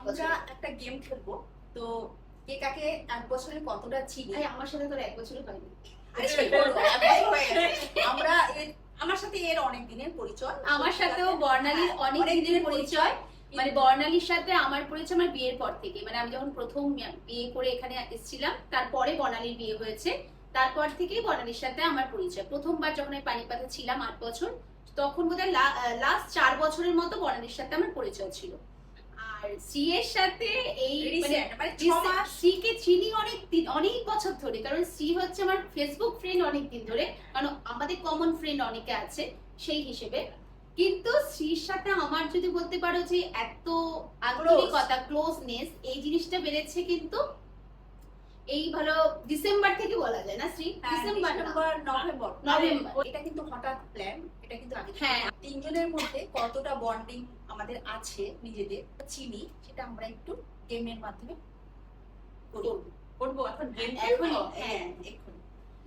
আমরা একটা গেম খেলবো। তো কে কাকে এক বছরে কতটা চিনি। আমার সাথে তোর এক বছরও হয়নি। আরে সেই বলো, এক বছর হয়ে গেছে। আমার সাথে এর অনেক দিনের পরিচয়। আমার সাথেও বর্ণালীর অনেক দিনের পরিচয়। মানে বর্ণালীর সাথে আমার পরিচয় আমার বিয়ের পর থেকে, মানে আমি যখন প্রথম বিয়ে করে এখানে এসেছিলাম তারপরে বর্ণালীর বিয়ে হয়েছে। তারপর থেকেই বর্ণালীর সাথে আমার পরিচয়। প্রথমবার যখন আমি পানিপাতে ছিলাম 8 বছর, তখন বোধহয় লাস্ট 4 বছরের মতো বর্ণালীর সাথে আমার পরিচয় ছিল। আর সি এর সাথে এই সি কে চিনি অনেক বছর ধরে, কারণ সি হচ্ছে আমার ফেসবুক ফ্রেন্ড অনেক দিন ধরে, কারণ আমাদের কমন ফ্রেন্ড অনেকে আছে সেই হিসেবে। কিন্তু সির সাথে আমার যদি বলতে পারো যে এত আন্তরিকতা, ক্লোজনেস, এই জিনিসটা বেড়েছে কিন্তু এই ভালো ডিসেম্বর থেকে বলা যায় না শ্রী? December November. এটা কিন্তু হঠাৎ প্ল্যান, এটা কিন্তু আগে তিনজনের মধ্যে কতটা বন্ডিং আমাদের আছে নিজেদের চিনি, সেটা আমরা একটু গেমের মাধ্যমে করবো। এখন হ্যাঁ এখন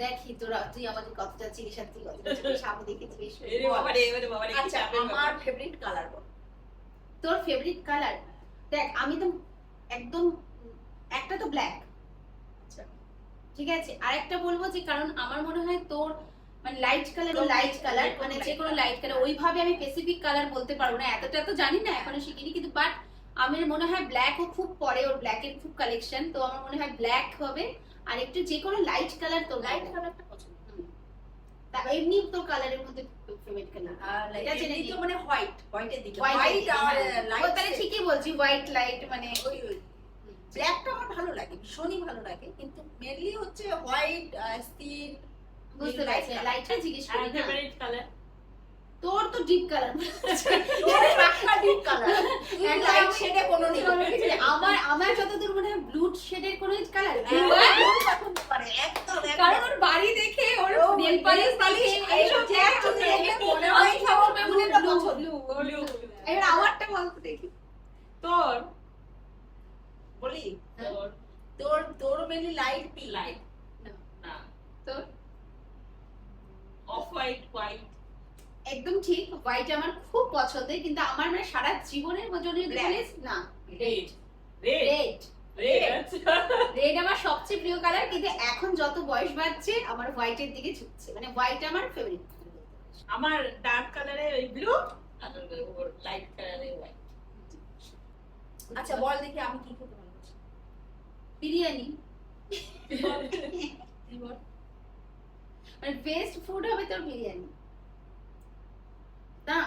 দেখি তোরা তুই আমাদের কতটা চিনিস আর তুই কতটা সামনে দেখে জিজ্ঞেস। আচ্ছা, আমার ফেভারিট কালার বল। তোর ফেভারিট কালার? দেখ আমি তো একদম একটা তো ব্ল্যাক, ঠিক আছে, আরেকটা বলবো যে কারণ আমার মনে হয় তোর মানে লাইট কালার মানে যে কোনো লাইট কালার, ওইভাবে আমি স্পেসিফিক কালার বলতে পারবো না, এতটা তো জানি না, এখনো শিখিনি, কিন্তু বাট আমার মনে হয় ব্ল্যাক ও খুব পরে, ওর ব্ল্যাকের খুব কালেকশন, তো আমার মনে হয় ব্ল্যাক হবে। আর একটু যে কোনো লাইট কালার, তোর লাইট কালারটা পছন্দ। তা এমনি তোর কালারের মধ্যে ফেভারিট কালার এটা জেনে তো মানে হোয়াইটের দিকে, হোয়াইট আর লাইট, তাহলে ঠিকই বলছি, হোয়াইট লাইট মানে ওই ব্ল্যাকটা আমার ভালো লাগে, ভীষণই ভালো লাগে, কিন্তু মেনলি হচ্ছে হোয়াইট, স্টিল। বুঝতে পারছি, লাইটটা জিজ্ঞেস করি না। ফেভারিট কালার তোর তো ডিপ কালার, তোর পাক্কা ডিপ কালার, লাইট শেডে কোনো নেই। আমার যতদূর মনে হয় ব্লু শেডের কোনো কালার, একদম কারণ ওর বাড়ি দেখে, ওর নেল পালিশ দেখে এইসব দেখে মনে হয় ব্লু। এবার আমারটা বলতে দেখি। তোর বলি তোর তোর মেনলি লাইট পি। লাইট না, তোর অফ হোয়াইট একদম ঠিক, হোয়াইট আমার খুব পছন্দের, কিন্তু আমার মানে সারা জীবনের জন্য না, রেড রেড রেড রেড আমার সবচেয়ে প্রিয় কালার, কিন্তু এখন যত বয়স বাড়ছে আমার হোয়াইটের দিকে ঝুঁকছে, মানে হোয়াইট আমার ফেভারিট। আমার ডার্ক কালারে ওই ব্লু আর ওর লাইট কালারে হোয়াইট। আচ্ছা বল দেখি আমি কি খেতে ভালোবাসি। বিরিয়ানি, মানে বেস্ট ফুড হবে তোর বিরিয়ানি না?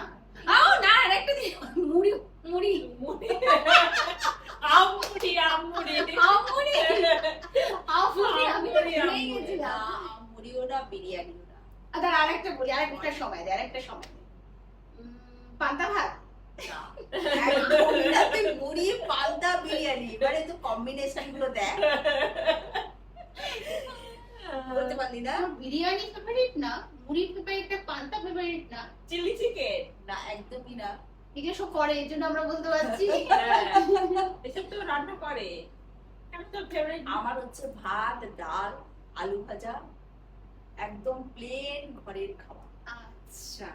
না আরেকটা দিই, মুড়ি মুড়ি আমুড়ি আমি তো ভুলেই গেছিলাম। মুড়িও না, বিরিয়ানিও না। আচ্ছা আরেকটা বলি, আরেকটা সময় দে, পান্তা ভাত। মুড়ি, পান্তা, বিরিয়ানি, এবারে তো কম্বিনেশন গুলো দেখ, বলতে পারলি না। বিরিয়ানি ফেভারিট না, মুড়ি ফেভারিট না, পান্তা ফেভারিট না, চিলি চিকেন না, একদমই না। এগুলো সব করে, এই জন্য আমরা বলতে পারছি। এসব তো রান্না করে। আমি তো ফেভারিট আমার হচ্ছে ভাত, ডাল, আলু ভাজা, একদম প্লেন ঘরের খাবার। আচ্ছা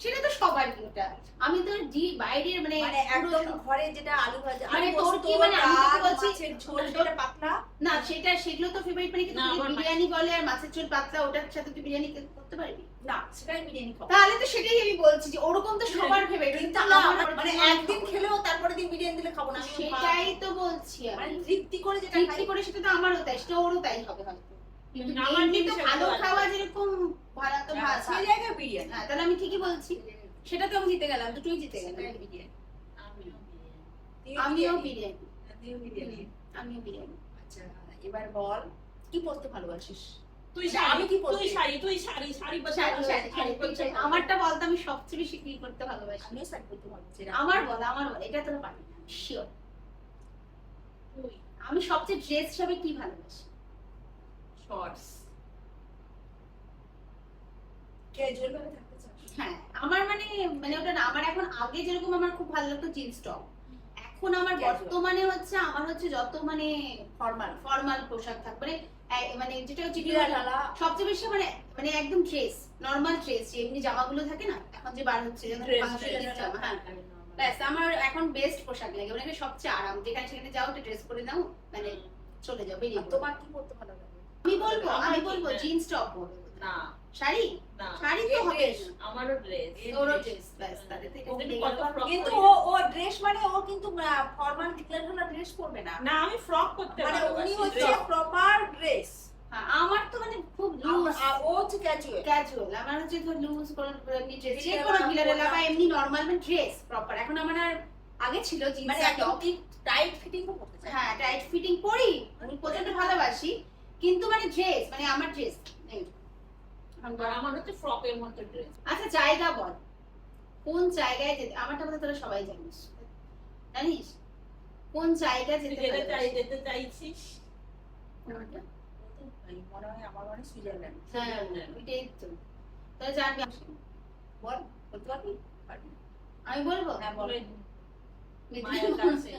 সেটা তো সবার ওটা, আমি তো বাইরের মানে একদম ঘরে যেটা আলু ভাজা, মানে তোর কি মানে আমি তো বলছি ঝোল যেটা পাতলা না, সেগুলো তো ফেভারিট, মানে কিন্তু বিরিয়ানি বলে আর মাছের ঝোল পাতলা, ওটার সাথে তুই বিরিয়ানি করতে পারবি না, সেটাই বিরিয়ানি খাবো। তাহলে তো সেটাই আমি বলছি যে ওরকম তো সবার ফেভারিট, কিন্তু মানে একদিন খেলেও তারপরে দিন বিরিয়ানি দিলে খাবো না, সেটাই তো বলছি আমি, মানে তৃপ্তি করে যেটা তৃপ্তি করে, সেটা তো আমারও তাই, সেটা ওরও তাই হবে হয়তো, কিন্তু এমনি তো ভালো খাওয়া যেরকম ভালো তো ভাত, সেই জায়গায় বিরিয়ানি। হ্যাঁ তাহলে আমি ঠিকই বলছি, সেটা তো আমি জিতে গেলাম, দুটোই জিতে গেলাম। আমিও বিরিয়ানি। আচ্ছা এবার বল, কি পড়তে ভালোবাসিস? তুই আমি কি শাড়ি আমারটা বলতে আমি সবচেয়ে বেশি কি করতে ভালোবাসি? আমিও শাড়ি পরতে ভালোবাসি। আমার বল এটা তো পারি না, শিওর। আমি সবচেয়ে ড্রেস হিসাবে কি ভালোবাসি? শর্টস। ক্যাজুয়াল ভাবে থাকতে চাস? হ্যাঁ আমার মানে ওটা না, আমার এখন আগে যেরকম আমার খুব ভালো লাগতো জিন্স টপ, এখন আমার বর্তমানে আমার হচ্ছে যত মানে ফর্মাল পোশাক থাক, মানে যেটা হচ্ছে সবচেয়ে বেশি মানে একদম ড্রেস, নরমাল ড্রেস, এমনি জামাগুলো থাকে না এখন যে বার হচ্ছে, হ্যাঁ ব্যাস আমার এখন বেস্ট পোশাক লাগে, ওনাকে সবচেয়ে আরাম, যেখানে সেখানে যাও একটা ড্রেস পরে নাও, মানে চলে যাও, বেরিয়ে পড়ো। তোমার কি পড়তে ভালো লাগে? আমি বলবো জিন্স টপ হবে, না শাড়ি না শাড়ি তো হবে না। আমারও ড্রেস ওরও ড্রেস, ব্যাস তাদের থেকে কত ফ্রক কিন্তু ও ড্রেস মানে ও কিন্তু ফর্মাল ডিক্লারেশন ড্রেস পরবে না, না আমি ফ্রক করতে মানে উনি ভালোবাসি হচ্ছে প্রপার ড্রেস। হ্যাঁ, আমার তো মানে খুব লুজ ও হচ্ছে ক্যাজুয়াল। ক্যাজুয়াল, আমার হচ্ছে ধর লুজ কোনো এমনি ড্রেস, যে যেটা কোনো আমরা গিলারে বললাম। লাগা এমনি নরমাল মানে ড্রেস প্রপার। এখন আমার আর আগে ছিল জিন্স মানে আর একদম টপ, টাইট ফিটিং ও করতে চাই। হ্যাঁ টাইট ফিটিং পরি, আমি প্রচন্ড ভালোবাসি, কিন্তু মানে ড্রেস মানে আমার ড্রেস নেই। আর আমার হচ্ছে ফ্রকের মতো ড্রেস। আচ্ছা জায়গা বল, কোন জায়গায় যেতে, আমারটা কথা তোরা সবাই জানিস, জানিস কোন জায়গায় যেতে ভালোবাসিস? যেতে চাইছিস? কোনটা? মনে হয় আমার মানে সুইজারল্যান্ড। হ্যাঁ ওইটাই তো, তোরা জানবি। বল, বলতে পারবি? পারবি? আমি বলবো হ্যাঁ বল। মায়ের কাছে।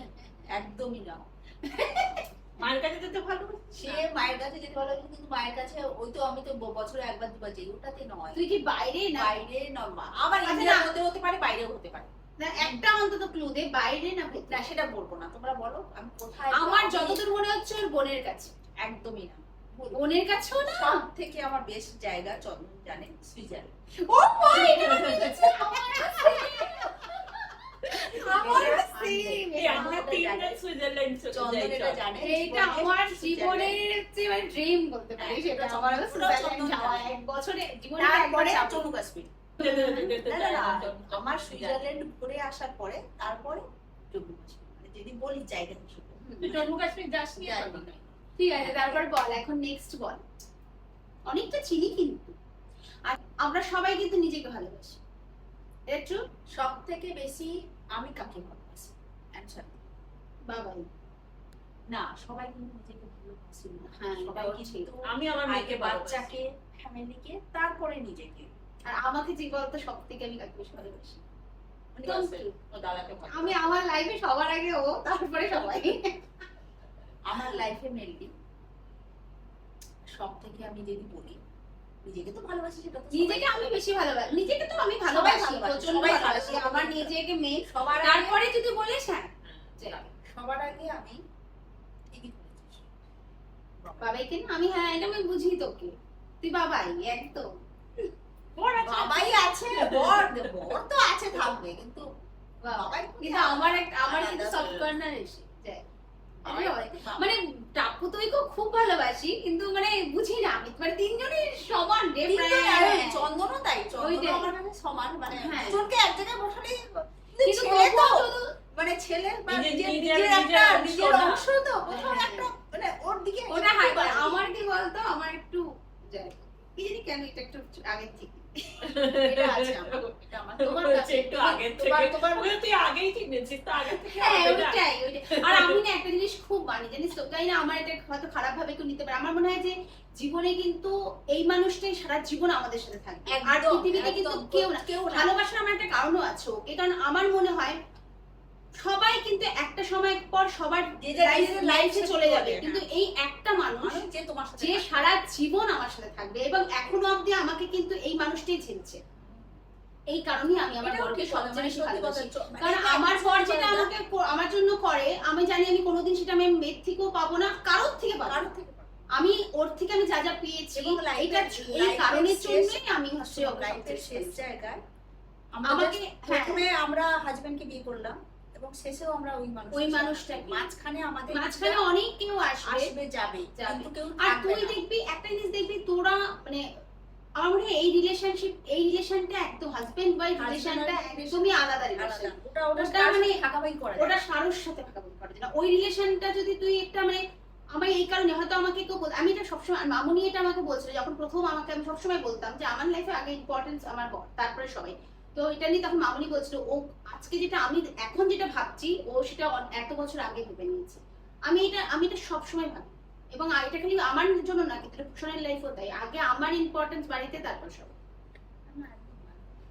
একদমই না। মায়ের কাছে যেতে ভালোবাসি। সে মায়ের কাছে যেতে ভালো লাগে, কিন্তু মায়ের কাছে ওই তো আমি তো বছরে একবার দুবার যাই, ওটাতে নয়। তুই কি বাইরে না বাইরে নয়, আবার আচ্ছা, ইন্ডিয়ার না। মধ্যে হতে পারে, বাইরেও হতে পারে। না, একটা অন্তত ক্লু দে, বাইরে না ভেতরে? না সেটা বলবো না, তোমরা বলো আমি কোথায়। আমার আমি- যতদূর মনে হচ্ছে ওর বোনের কাছে। একদমই না। বোনের কাছেও না? সব থেকে আমার বেস্ট জায়গা চন্দন জানে, সুইজারল্যান্ড। ও ভাই, এটা তো ঠিক আছে, আমারও same, এই আমরা তিনজন সুইজারল্যান্ড চলে চন্দন যাই এটা চল। জানে। এইটা আমার জীবনের হচ্ছে মানে ড্রিম বলতে পারিস, হ্যাঁ, এটা এটা আমার পুরো সুইজারল্যান্ড চন্দন যাওয়া জানে। এক বছরে জীবনে তারপরে একবার জম্মু কাশ্মীর। যেতে না, চাই না, না। আমার সুইজারল্যান্ড ঘুরে আসার পরে তারপরে জম্মু কাশ্মীর, মানে যদি বলি জায়গা হিসেবে। তুই জম্মু কাশ্মীর যাসনি যাইনি। এখনো? ঠিক আছে, তারপর বল, এখন নেক্সট বল। অনেকটা চিনি কিন্তু, আর আমরা সবাই কিন্তু নিজেকে ভালোবাসি, এটা ট্রু? সব থেকে বেশি আমি কাকে ভালোবাসি? অ্যানসার। বাবাই। না, সবাই কিন্তু নিজেকে ভালোবাসি না। হ্যাঁ, সবাই এটাও কিন্তু ঠিক। আমি আমার আগে মেয়েকে বাচ্চাকে, ফ্যামিলিকে, তারপরে নিজেকে। আর আমাকে যে বলতো সব থেকে আমি কাকে বেশি ভালোবাসি? একদম true। ও দাদাকে ভালো। আমি আমার লাইফে সবার আগে ও, তারপরে সবাই। আমার লাইফে মেনলি সব থেকে আমি যদি বলি, নিজেকে তো ভালোবাসি, সেটা তো নিজেকে আমি বেশি ভালোবাসি, নিজেকে তো আমি ভালোবাসি, ভালোবাসে, প্রচন্ড সবাই ভালোবাসি, ভালোবাসে। আমার নিজেকে মেন। সবার আগে, তারপরে যদি বলিস হ্যাঁ সবার আগে আমি ঠিকই বলেছিস। বাবাইকে না, আমি হ্যাঁ এটা আমি বুঝি তোকে, তুই বাবাই একদম। বড় আছে। বাবাই আছে, বর বর তো আছে, থাকবে, কিন্তু বাবাই কিন্তু আমার আলাদা কিন্তু করে। সফট কর্নার এসে যায়। বাবাই এটা হয়। দেখে বাবা। মানে টাপু তুইকেও খুব ভালোবাসি, কিন্তু মানে বুঝি না আমি, মানে তিনজনই সমান তিনজনে, চন্দনও তাই, চন্দনও ওইটাই। আমার কাছে সমান, মানে হ্যাঁ। দুজনকে এক জায়গায় বসালেই, কিন্তু ছেলে তো, তবুও শুধু মানে ছেলে বা নিজের- নিজের নিজের একটা অংশ নিজের না। অংশ তো, কোথাও হ্যাঁ। একটা মানে ওর দিকে ওটা একটু হাই করে। বাড়িয়ে। আমার কি বলতো, আমার একটু যায়, কি জানি কেন এটা একটু আগের থেকে। এটা আছে আমার, এটা আমার। তোমার হচ্ছে কাছে একটু আগের থেকে। তোমার ওকে তুই আগেই চিনেছিস তো, আগে থেকে হ্যাঁ হবে না। ওইটাই ওইটাই। আর আমি না একটা জিনিস খুব মানি, জানিস তো, তাই না, আমার এটা হয়তো খারাপ ভাবে কেউ নিতে পারে, আমার মনে হয় যে জীবনে কিন্তু এই মানুষটাই সারা জীবন আমাদের সাথে থাকবে, আর একদম, পৃথিবীতে কিন্তু একদম, কেউ না। কেউ না। ভালোবাসার আমার একটা কারণও আছে ওকে, কারণ আমার মনে হয় সবাই কিন্তু একটা সময় পর সবার যে যার নিজের লাইফে life চলে শেষ যাবে, করবে, কিন্তু এই একটা মানুষ মানুষ যে তোমার সাথে যে থাকবে। সারা জীবন আমার সাথে থাকবে, এবং এখনো অবধি আমাকে কিন্তু এই মানুষটাই ঝেলছে। এই কারণেই আমি আমার এটাও বরকে ঠিক কথা, সবচেয়ে মানে বেশি সত্যি কথা, ভালোবাসি। মানে কারণ এটা আমার একটা বর সত্যি যেটা কথা, আমাকে আমার জন্য করে, আমি জানি আমি কোনোদিন সেটা আমি মেয়ের থেকেও পাবো না, কারোর থেকে পাবো কারোর না। থেকে পাবে। আমি ওর থেকে আমি যা যা পেয়েছি, এবং life এটা এর- এই life এর কারণের শেষ- জন্যই আমি হচ্ছে ওকে লাইফের সবচেয়ে শেষ বেশি জায়গায় আমাকে আমাকে হ্যাঁ, প্রথমে আমরা হাজবেন্ডকে বিয়ে করলাম, এবং শেষেও আমরা ওই ওই মানুষটাকে। মাঝখানে আমাদের মাঝখানে অনেক কেউ আসবে, আসবে, যাবে, যাবে। কিন্তু কেউ আর থাকবে তুই না। দেখবি একটা জিনিস দেখবি, তোরা মানে আমার মনে হয় এই রিলেশনটা একদম হাজবেন্ড ওয়াইফ Husband রিলেশনটা wife একদমই আলাদা আলাদা। রিলেশন। ওটা ওটা মানে মানে ভাগাভাগি করা ওটা যায়। কারোর সাথে ভাগাভাগি করা যায় না। ওই রিলেশনটা যদি তুই একটা মানে আমার এই কারণে হয়তো আমাকে কেউ আমি এটা সবসময়, আর মামুনি এটা আমাকে বলছিল যখন প্রথম আমাকে, আমি সবসময় বলতাম যে আমার লাইফে আগে ইম্পর্টেন্স আমার বর, তারপরে সবাই। তো এটা নিয়ে তখন মামুনি বলছিল ও আজকে যেটা আমি এখন যেটা ভাবছি, ও সেটা এত বছর আগে ভেবে নিয়েছে। আমি এটা সবসময় ভাবি, এবং এটা খালি আমার জন্য না, কিন্তু ভূষণের লাইফও তাই, আগে আমার ইম্পর্টেন্স বাড়িতে, তারপর সবাই।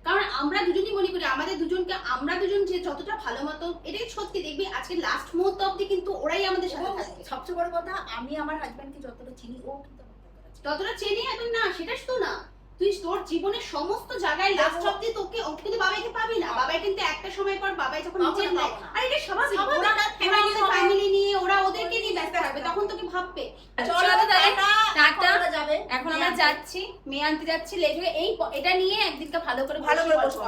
কারণ আমরা দুজনই মনে করি আমাদের দুজনকে, আমরা দুজন যে যতটা ভালো মতো, এটাই সত্যি, দেখবি আজকে লাস্ট মুহূর্ত অব্দি কিন্তু ওরাই আমাদের সাথে এবং থাকবে। সবচেয়ে বড় কথা, আমি আমার হাজবেন্ডকে যতটা চিনি, ও কিন্তু আমার ততটা চিনি। ততটা চেনে এখন না, সেটা তো না, তুই তোর জীবনের সমস্ত জায়গায় লাস্ট অব্দি তোকে কিন্তু বাবাইকে পাবি না, বাবাই কিন্তু একটা সময় পর বাবাই যখন নিজের নেয়, আর এটা স্বাভাবিক, ওরা ফ্যামিলি নিয়ে ওরা ওদেরকে নিয়ে ব্যস্ত থাকবে, তখন তোকে ভাববে। চলো তাহলে টাটা, যাবে এখন আমরা যাচ্ছি, মেয়ে আনতে যাচ্ছি লেট হয়ে, এটা নিয়ে একদিনকে ভালো করে বসবো।